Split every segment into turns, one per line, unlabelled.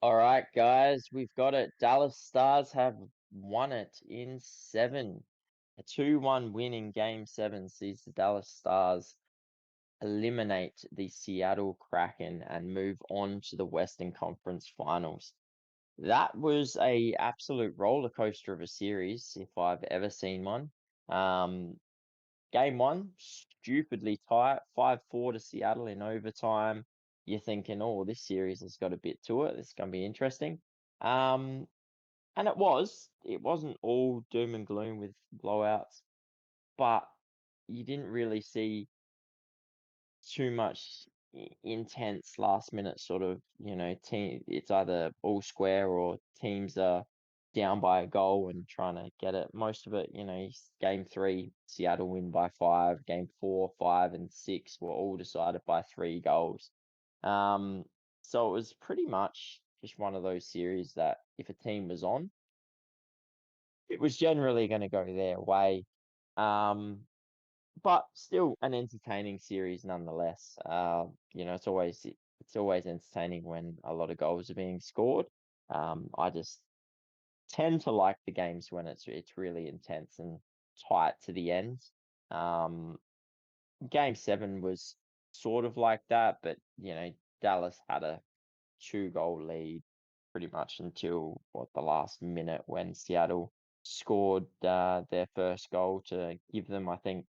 All right, guys, we've got it. Dallas Stars have won it in seven. A 2-1 win in game seven sees the Dallas Stars eliminate the Seattle Kraken and move on to the Western Conference Finals. That was a absolute roller coaster of a series, if I've ever seen one. Um, Game one, stupidly tight, 5-4 to Seattle in overtime. You're thinking, oh, this series has got a bit to it. This is going to be interesting. Um, and it was. It wasn't all doom and gloom with blowouts, but you didn't really see too much intense last minute sort of, team. It's either all square or teams are down by a goal and trying to get it. Most of it, game three, Seattle win by five. Game four, five, and six were all decided by 3 goals. Um, so it was pretty much just one of those series that if a team was on, it was generally going to go their way. Um, but still an entertaining series nonetheless. It's always entertaining when a lot of goals are being scored. I just tend to like the games when it's really intense and tight to the end. Um, Game seven was sort of like that, but Dallas had a 2-goal lead pretty much until the last minute when Seattle scored their first goal to give them, I think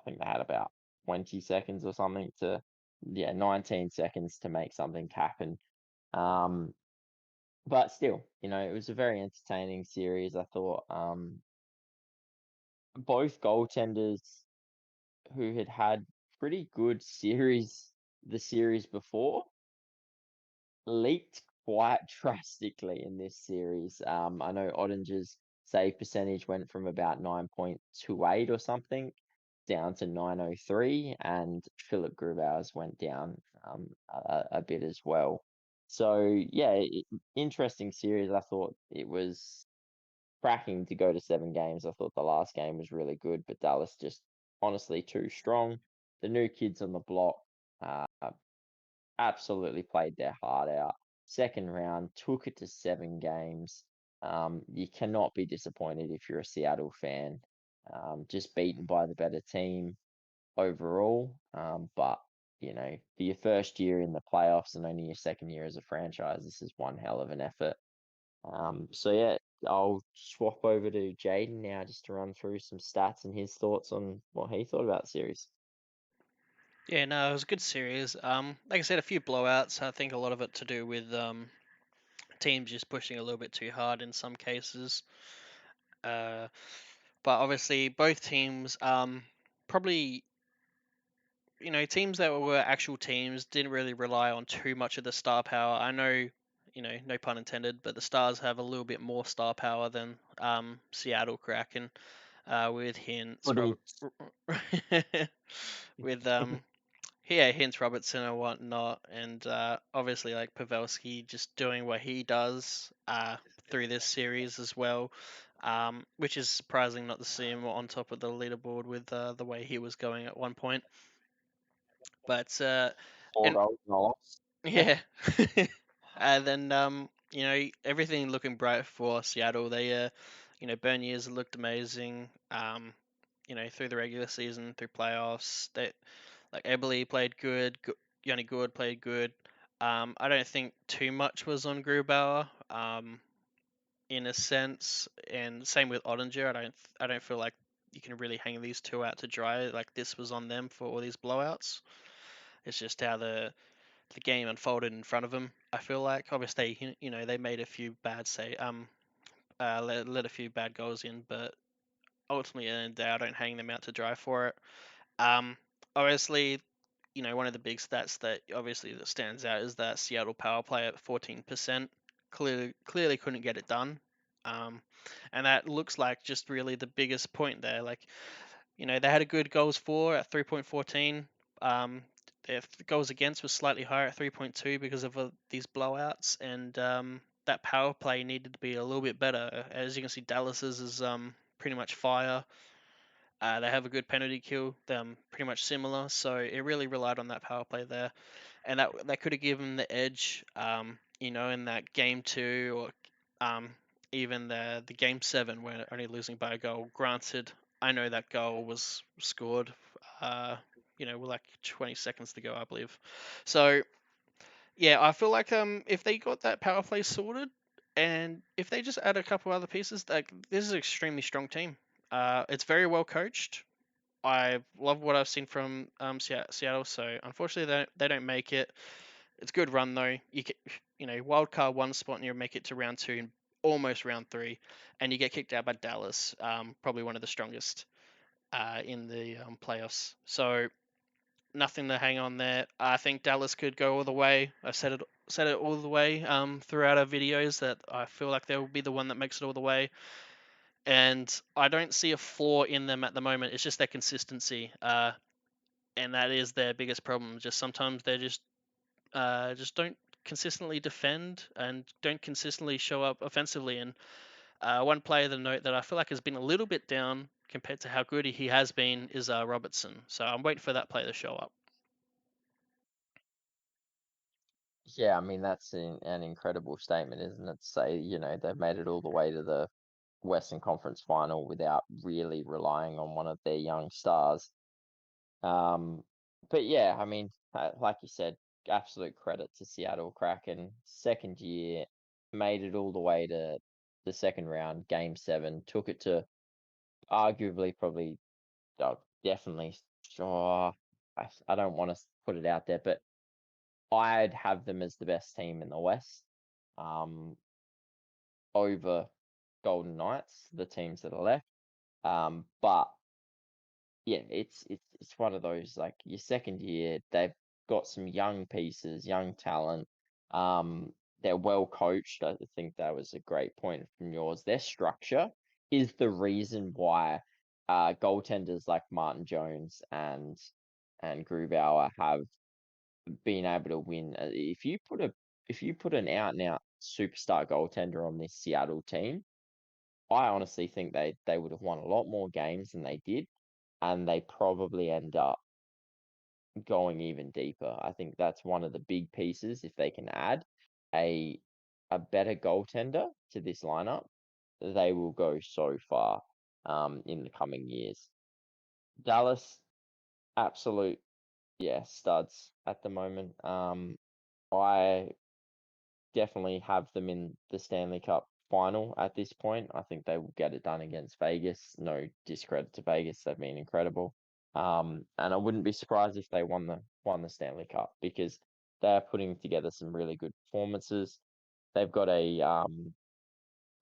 they had about 20 seconds or something to, 19 seconds to make something happen. Um, but still, it was a very entertaining series. I thought both goaltenders who had pretty good series the series before leaked quite drastically in this series. I know Ottinger's save percentage went from about 9.28 or something down to 903, and Philip Grubauer's went down a bit as well. So yeah, interesting series. I thought it was cracking to go to 7 games. I thought the last game was really good, but Dallas just honestly too strong. The new kids on the block. Uh, absolutely played their heart out. Second round, took it to 7 games. You cannot be disappointed if you're a Seattle fan. Just beaten by the better team overall. But, for your first year in the playoffs and only your second year as a franchise, this is one hell of an effort. So, yeah, I'll swap over to Jaden now just to run through some stats and his thoughts on what he thought about the series.
Yeah, no, it was a good series. Like I said, a few blowouts. I think a lot of it to do with teams just pushing a little bit too hard in some cases. Uh, but obviously, both teams probably teams that were actual teams didn't really rely on too much of the star power. I know, no pun intended, but the Stars have a little bit more star power than Seattle Kraken with Hints,
Footy.
Robert, with yeah, Hints, Robertson and whatnot, and obviously like Pavelski just doing what he does through this series as well. Which is surprising not to see him on top of the leaderboard with the way he was going at one point. But
Four
and
goals and a loss.
yeah, and then everything looking bright for Seattle. They Bernier's looked amazing. Through the regular season, through playoffs, they like Eberle played good. Yanni Gourde played good. I don't think too much was on Grubauer. In a sense, and same with Ottinger. I don't feel like you can really hang these two out to dry. Like this was on them for all these blowouts. It's just how the game unfolded in front of them. I feel like obviously they made a few bad let a few bad goals in, but ultimately in the day I don't hang them out to dry for it. Um, Obviously one of the big stats that obviously that stands out is that Seattle power play at 14%. Clearly couldn't get it done. Um, and that looks like just really the biggest point there. Like, they had a good goals for at 3.14. Their goals against was slightly higher at 3.2 because of these blowouts, and that power play needed to be a little bit better. As you can see, Dallas's is pretty much fire. They have a good penalty kill, pretty much similar. So it really relied on that power play there, and that could have given the edge. in that game 2 or even the game 7 where only losing by a goal. Granted, I know that goal was scored, uh, with like 20 seconds to go, I believe. So yeah, I feel like if they got that power play sorted, and if they just add a couple other pieces, like this is an extremely strong team. It's very well coached. I love what I've seen from Seattle. So unfortunately, they don't make it. It's a good run though. Wild card one spot and you make it to round 2 and almost round 3, and you get kicked out by Dallas, probably one of the strongest in the playoffs. So nothing to hang on there. I think Dallas could go all the way. I've said it all the way throughout our videos that I feel like they'll be the one that makes it all the way. And I don't see a flaw in them at the moment. It's just their consistency, and that is their biggest problem. Just sometimes they just don't consistently defend and don't consistently show up offensively. And one player to note that I feel like has been a little bit down compared to how good he has been is Robertson. So I'm waiting for that player to show up.
Yeah, I mean that's an incredible statement, isn't it? To say, they've made it all the way to the Western Conference final without really relying on one of their young stars. Um, but yeah, I mean, like you said, absolute credit to Seattle Kraken. Second year, made it all the way to the second round, game 7, took it to arguably probably, definitely, sure. I don't want to put it out there, but I'd have them as the best team in the West, um, over Golden Knights, the teams that are left. But yeah, it's one of those, like, your second year, they've got some young pieces, young talent. They're well coached. I think that was a great point from yours. Their structure is the reason why goaltenders like Martin Jones and Grubauer have been able to win. If you put an out and out superstar goaltender on this Seattle team, I honestly think they would have won a lot more games than they did, and they probably end up going even deeper. I think that's one of the big pieces. If they can add a a better goaltender to this lineup, they will go so far in the coming years. Dallas, absolute, yeah, studs at the moment. I definitely have them in the Stanley Cup final at this point. I think they will get it done against Vegas. No discredit to Vegas; they've been incredible. And I wouldn't be surprised if they won the Stanley Cup because they're putting together some really good performances. They've got a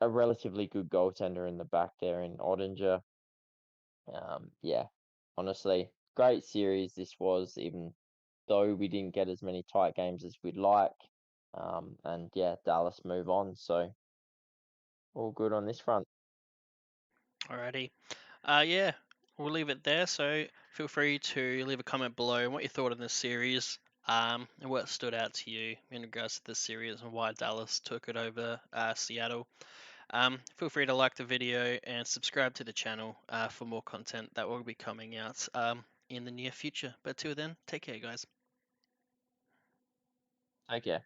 relatively good goaltender in the back there in Ottinger. Yeah, honestly, great series this was, even though we didn't get as many tight games as we'd like. And yeah, Dallas move on, so all good on this front.
Alrighty. Yeah, we'll leave it there. So feel free to leave a comment below on what you thought of this series, and what stood out to you in regards to this series and why Dallas took it over Seattle. Feel free to like the video and subscribe to the channel for more content that will be coming out in the near future. But till then, take care, guys.
Take care.